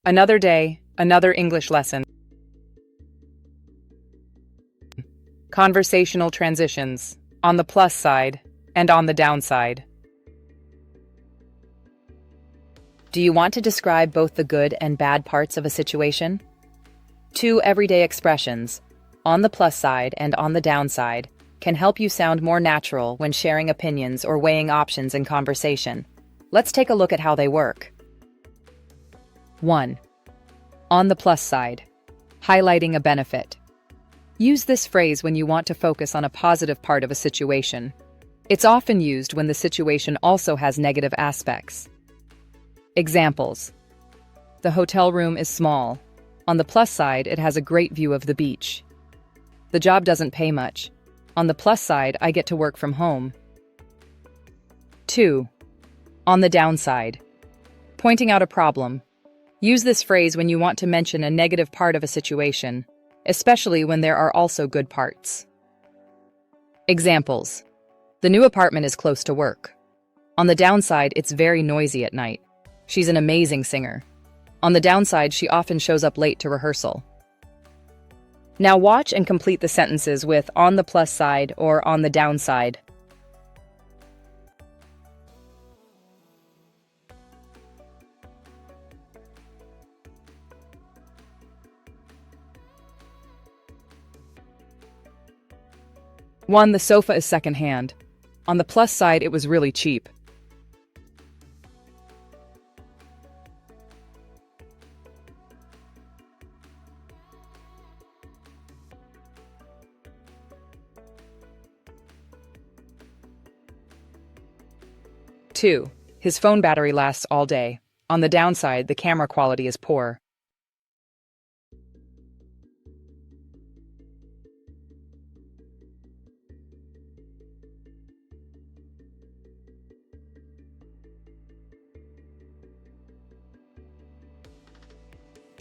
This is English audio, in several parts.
Another day, another English lesson. Conversational transitions, on the plus side and on the downside. Do you want to describe both the good and bad parts of a situation? Two everyday expressions, on the plus side and on the downside, can help you sound more natural when sharing opinions or weighing options in conversation. Let's take a look at how they work. 1. On the plus side, highlighting a benefit. Use this phrase when you want to focus on a positive part of a situation. It's often used when the situation also has negative aspects. Examples. The hotel room is small. On the plus side, it has a great view of the beach. The job doesn't pay much. On the plus side, I get to work from home. 2. On the downside, pointing out a problem. Use this phrase when you want to mention a negative part of a situation, especially when there are also good parts. Examples. The new apartment is close to work. On the downside, it's very noisy at night. She's an amazing singer. On the downside, she often shows up late to rehearsal. Now watch and complete the sentences with on the plus side or on the downside. One, the sofa is secondhand. On the plus side, it was really cheap. Two, his phone battery lasts all day. On the downside, the camera quality is poor.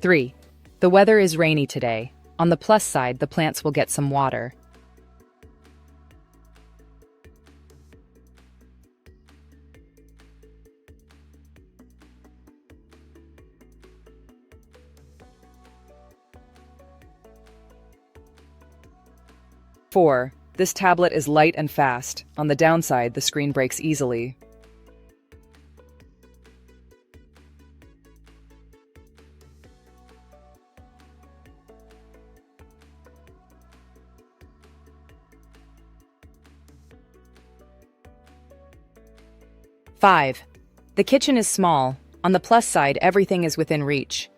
Three, the weather is rainy today. On the plus side, the plants will get some water. Four, this tablet is light and fast. On the downside, the screen breaks easily. Five, the kitchen is small. On the plus side, everything is within reach.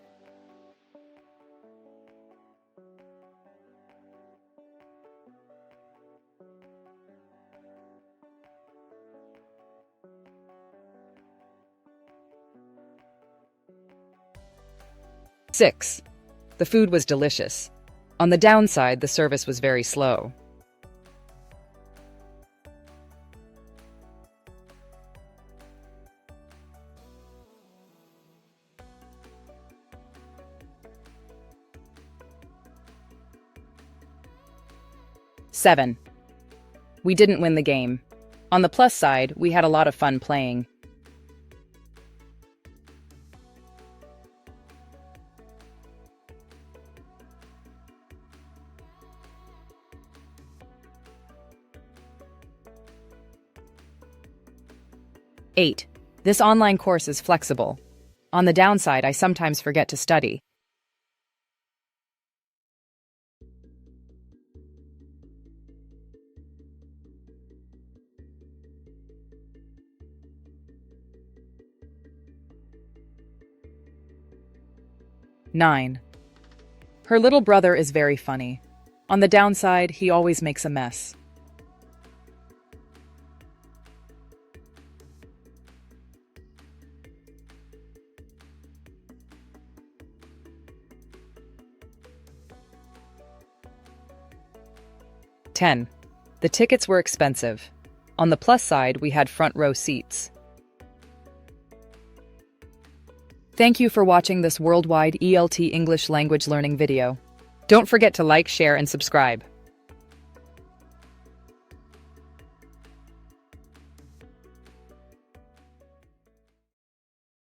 Six, the food was delicious. On the downside, the service was very slow. Seven, we didn't win the game. On the plus side, we had a lot of fun playing. Eight, this online course is flexible. On the downside, I sometimes forget to study. Nine, her little brother is very funny. On the downside, he always makes a mess. Ten, the tickets were expensive. On the plus side, we had front row seats. Thank you for watching this worldwide ELT English language learning video. Don't forget to like, share, and subscribe.